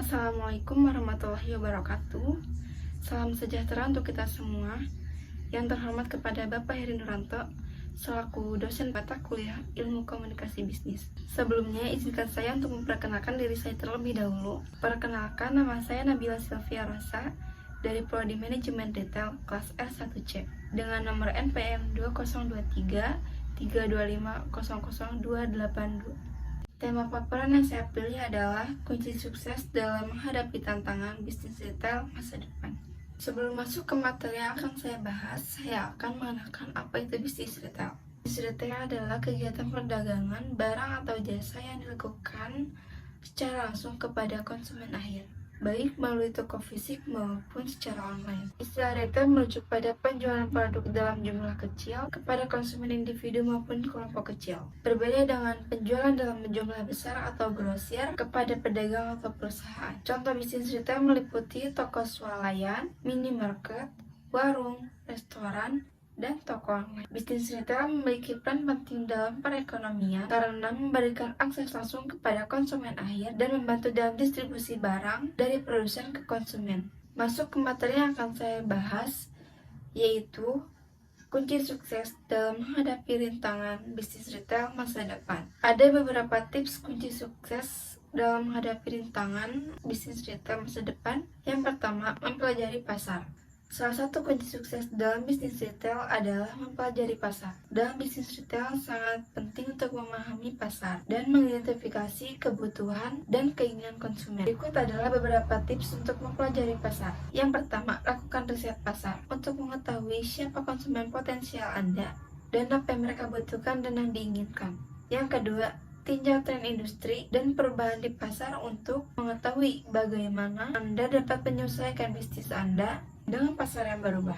Assalamualaikum warahmatullahi wabarakatuh. Salam sejahtera untuk kita semua. Yang terhormat kepada Bapak Heri Nuranto selaku dosen mata kuliah Ilmu Komunikasi Bisnis. Sebelumnya izinkan saya untuk memperkenalkan diri saya terlebih dahulu. Perkenalkan, nama saya Nabila Sylvia Rosa dari Prodi Manajemen Retail kelas R1C dengan nomor NPM 2023 325 00282. Tema paparan yang saya pilih adalah kunci sukses dalam menghadapi tantangan bisnis retail masa depan. Sebelum masuk ke materi yang akan saya bahas, saya akan mengenalkan apa itu bisnis retail. Bisnis retail adalah kegiatan perdagangan barang atau jasa yang dilakukan secara langsung kepada konsumen akhir, baik melalui toko fisik maupun secara online. Istilah retail merujuk pada penjualan produk dalam jumlah kecil kepada konsumen individu maupun kelompok kecil. Berbeda dengan penjualan dalam jumlah besar atau grosir kepada pedagang atau perusahaan. Contoh bisnis retail meliputi toko swalayan, minimarket, warung, restoran, dan toko online. Bisnis retail memiliki peran penting dalam perekonomian karena memberikan akses langsung kepada konsumen akhir dan membantu dalam distribusi barang dari produsen ke konsumen. Masuk ke materi yang akan saya bahas, yaitu kunci sukses dalam menghadapi rintangan bisnis retail masa depan. Ada beberapa tips kunci sukses dalam menghadapi rintangan bisnis retail masa depan. Yang pertama, mempelajari pasar. Salah satu kunci sukses dalam bisnis retail adalah mempelajari pasar. Dalam bisnis retail sangat penting untuk memahami pasar dan mengidentifikasi kebutuhan dan keinginan konsumen. Berikut adalah beberapa tips untuk mempelajari pasar. Yang pertama, lakukan riset pasar untuk mengetahui siapa konsumen potensial Anda dan apa yang mereka butuhkan dan yang diinginkan. Yang kedua, tinjau tren industri dan perubahan di pasar untuk mengetahui bagaimana Anda dapat menyesuaikan bisnis Anda dengan pasar yang berubah.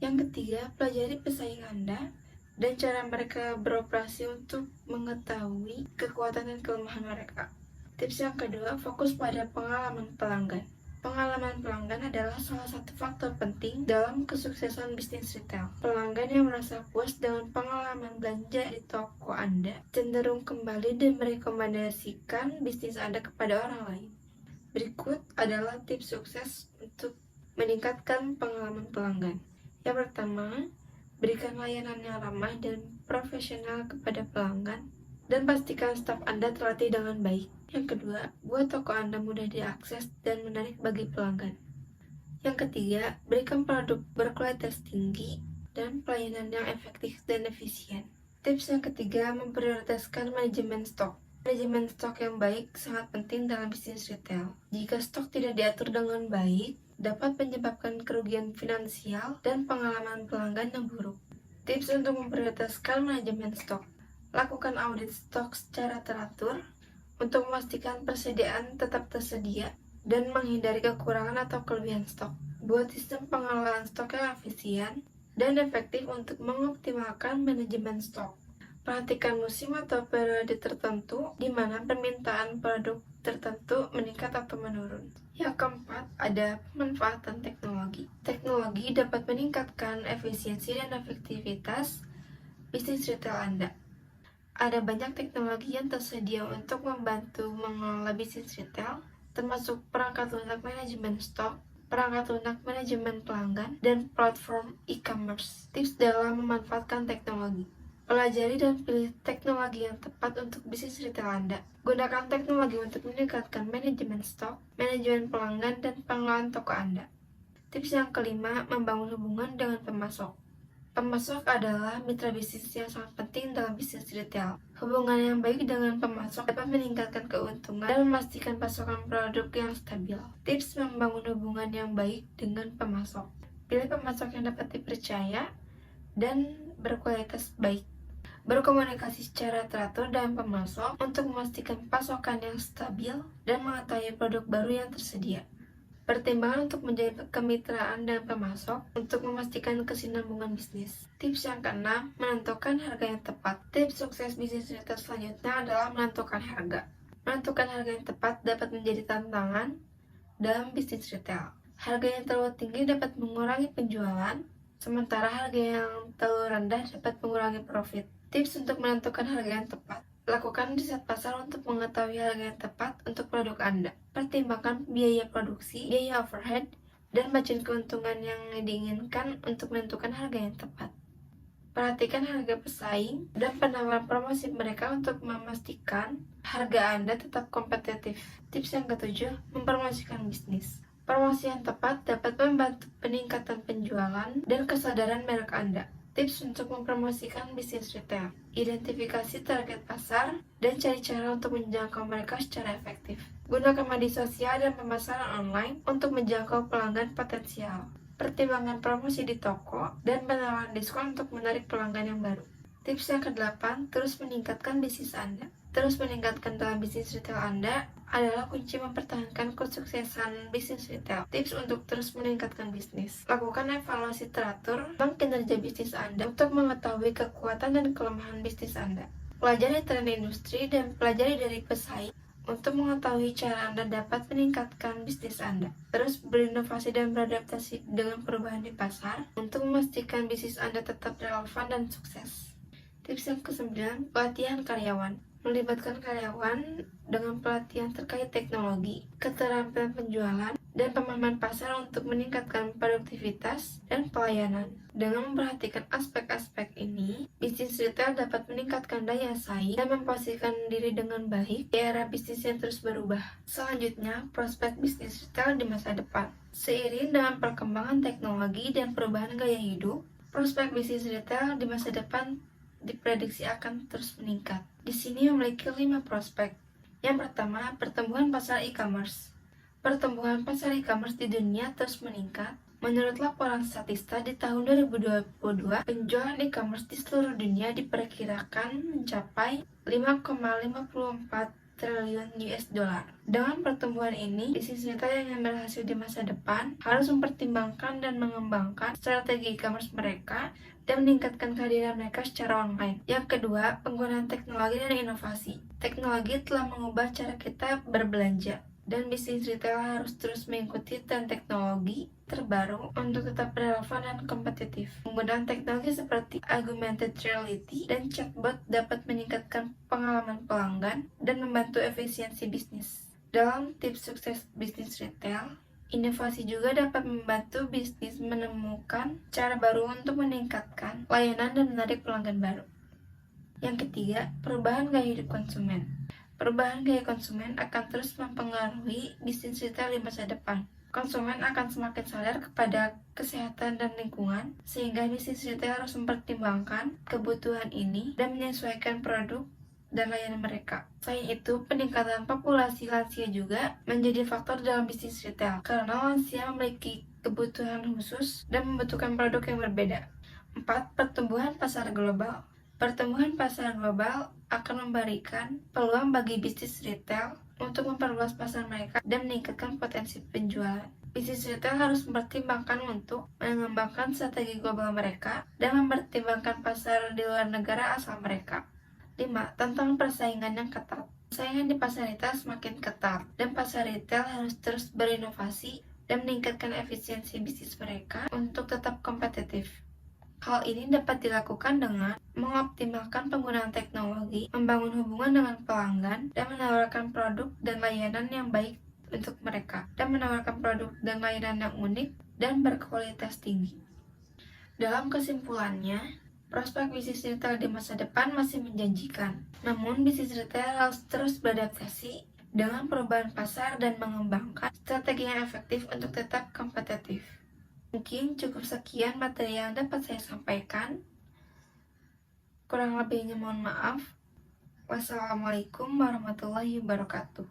Yang ketiga, pelajari pesaing Anda dan cara mereka beroperasi untuk mengetahui kekuatan dan kelemahan mereka. Tips yang kedua, fokus pada pengalaman pelanggan. Pengalaman pelanggan adalah salah satu faktor penting dalam kesuksesan bisnis retail. Pelanggan yang merasa puas dengan pengalaman belanja di toko Anda cenderung kembali dan merekomendasikan bisnis Anda kepada orang lain. Berikut adalah tips sukses untuk meningkatkan pengalaman pelanggan. Yang pertama, berikan layanan yang ramah dan profesional kepada pelanggan dan pastikan staf Anda terlatih dengan baik. Yang kedua, buat toko Anda mudah diakses dan menarik bagi pelanggan. Yang ketiga, berikan produk berkualitas tinggi dan pelayanan yang efektif dan efisien. Tips yang ketiga, memprioritaskan manajemen stok. Manajemen stok yang baik sangat penting dalam bisnis retail. Jika stok tidak diatur dengan baik, dapat menyebabkan kerugian finansial dan pengalaman pelanggan yang buruk. Tips untuk memprioritaskan manajemen stok. Lakukan audit stok secara teratur untuk memastikan persediaan tetap tersedia dan menghindari kekurangan atau kelebihan stok. Buat sistem pengelolaan stok yang efisien dan efektif untuk mengoptimalkan manajemen stok. Perhatikan musim atau periode tertentu di mana permintaan produk tertentu meningkat atau menurun. Yang keempat, ada pemanfaatan teknologi. Teknologi dapat meningkatkan efisiensi dan efektivitas bisnis retail Anda. Ada banyak teknologi yang tersedia untuk membantu mengelola bisnis retail, termasuk perangkat lunak manajemen stok, perangkat lunak manajemen pelanggan, dan platform e-commerce. Tips dalam memanfaatkan teknologi. Pelajari dan pilih teknologi yang tepat untuk bisnis retail Anda. Gunakan teknologi untuk meningkatkan manajemen stok, manajemen pelanggan, dan pengelolaan toko Anda. Tips yang kelima, membangun hubungan dengan pemasok. Pemasok adalah mitra bisnis yang sangat penting dalam bisnis retail. Hubungan yang baik dengan pemasok dapat meningkatkan keuntungan dan memastikan pasokan produk yang stabil. Tips membangun hubungan yang baik dengan pemasok. Pilih pemasok yang dapat dipercaya dan berkualitas baik. Berkomunikasi secara teratur dengan pemasok untuk memastikan pasokan yang stabil dan mengetahui produk baru yang tersedia. Pertimbangan untuk menjalin kemitraan dengan pemasok untuk memastikan kesinambungan bisnis. Tips yang keenam, menentukan harga yang tepat. Tips sukses bisnis retail selanjutnya adalah menentukan harga. Menentukan harga yang tepat dapat menjadi tantangan dalam bisnis retail. Harga yang terlalu tinggi dapat mengurangi penjualan, sementara harga yang terlalu rendah dapat mengurangi profit. Tips untuk menentukan harga yang tepat. Lakukan riset pasar untuk mengetahui harga yang tepat untuk produk Anda. Pertimbangkan biaya produksi, biaya overhead, dan margin keuntungan yang diinginkan untuk menentukan harga yang tepat. Perhatikan harga pesaing dan penawaran promosi mereka untuk memastikan harga Anda tetap kompetitif. Tips yang ketujuh, mempromosikan bisnis. Promosi yang tepat dapat membantu peningkatan penjualan dan kesadaran merek Anda. Tips untuk mempromosikan bisnis retail. Identifikasi target pasar dan cari cara untuk menjangkau mereka secara efektif. Gunakan media sosial dan pemasaran online untuk menjangkau pelanggan potensial. Pertimbangkan promosi di toko dan penawaran diskon untuk menarik pelanggan yang baru. Tips yang ke-8, terus meningkatkan bisnis Anda. Terus meningkatkan dalam bisnis retail Anda adalah kunci mempertahankan kesuksesan bisnis retail. Tips untuk terus meningkatkan bisnis. Lakukan evaluasi teratur tentang kinerja bisnis Anda untuk mengetahui kekuatan dan kelemahan bisnis Anda. Pelajari tren industri dan pelajari dari pesaing untuk mengetahui cara Anda dapat meningkatkan bisnis Anda. Terus berinovasi dan beradaptasi dengan perubahan di pasar untuk memastikan bisnis Anda tetap relevan dan sukses. Tips yang ke-9, pelatihan karyawan. Melibatkan karyawan dengan pelatihan terkait teknologi, keterampilan penjualan, dan pemahaman pasar untuk meningkatkan produktivitas dan pelayanan. Dengan memperhatikan aspek-aspek ini, bisnis retail dapat meningkatkan daya saing dan memposisikan diri dengan baik di era bisnis yang terus berubah. Selanjutnya, prospek bisnis retail di masa depan. Seiring dengan perkembangan teknologi dan perubahan gaya hidup, prospek bisnis retail di masa depan diprediksi akan terus meningkat. Di sini memiliki 5 prospek. Yang pertama, pertumbuhan pasar e-commerce. Pertumbuhan pasar e-commerce di dunia terus meningkat. Menurut laporan Statista di tahun 2022, penjualan e-commerce di seluruh dunia diperkirakan mencapai 5,54 triliun US dollar. Dengan pertumbuhan ini, bisnis retail yang berhasil di masa depan harus mempertimbangkan dan mengembangkan strategi e-commerce mereka dan meningkatkan kehadiran mereka secara online. Yang kedua, penggunaan teknologi dan inovasi. Teknologi telah mengubah cara kita berbelanja, dan bisnis retail harus terus mengikuti tren teknologi terbaru untuk tetap relevan dan kompetitif. Penggunaan teknologi seperti augmented reality dan chatbot dapat meningkatkan pengalaman pelanggan dan membantu efisiensi bisnis. Dalam tips sukses bisnis retail, inovasi juga dapat membantu bisnis menemukan cara baru untuk meningkatkan layanan dan menarik pelanggan baru. Yang ketiga, perubahan gaya hidup konsumen. Perubahan gaya konsumen akan terus mempengaruhi bisnis retail di masa depan. Konsumen akan semakin sadar kepada kesehatan dan lingkungan, sehingga bisnis retail harus mempertimbangkan kebutuhan ini dan menyesuaikan produk dan layanan mereka. Selain itu, peningkatan populasi lansia juga menjadi faktor dalam bisnis retail, karena lansia memiliki kebutuhan khusus dan membutuhkan produk yang berbeda. 4. Pertumbuhan pasar global. Pertumbuhan pasar global akan memberikan peluang bagi bisnis retail untuk memperluas pasar mereka dan meningkatkan potensi penjualan. Bisnis retail harus mempertimbangkan untuk mengembangkan strategi global mereka dan mempertimbangkan pasar di luar negara asal mereka. 5. Tantangan persaingan yang ketat. Persaingan di pasar retail semakin ketat, dan pasar retail harus terus berinovasi dan meningkatkan efisiensi bisnis mereka untuk tetap kompetitif. Hal ini dapat dilakukan dengan mengoptimalkan penggunaan teknologi, membangun hubungan dengan pelanggan, dan menawarkan produk dan layanan yang baik untuk mereka, dan menawarkan produk dan layanan yang unik dan berkualitas tinggi. Dalam kesimpulannya, prospek bisnis retail di masa depan masih menjanjikan. Namun, bisnis retail harus terus beradaptasi dengan perubahan pasar dan mengembangkan strategi yang efektif untuk tetap kompetitif. Mungkin cukup sekian materi yang dapat saya sampaikan. Kurang lebihnya mohon maaf. Wassalamualaikum warahmatullahi wabarakatuh.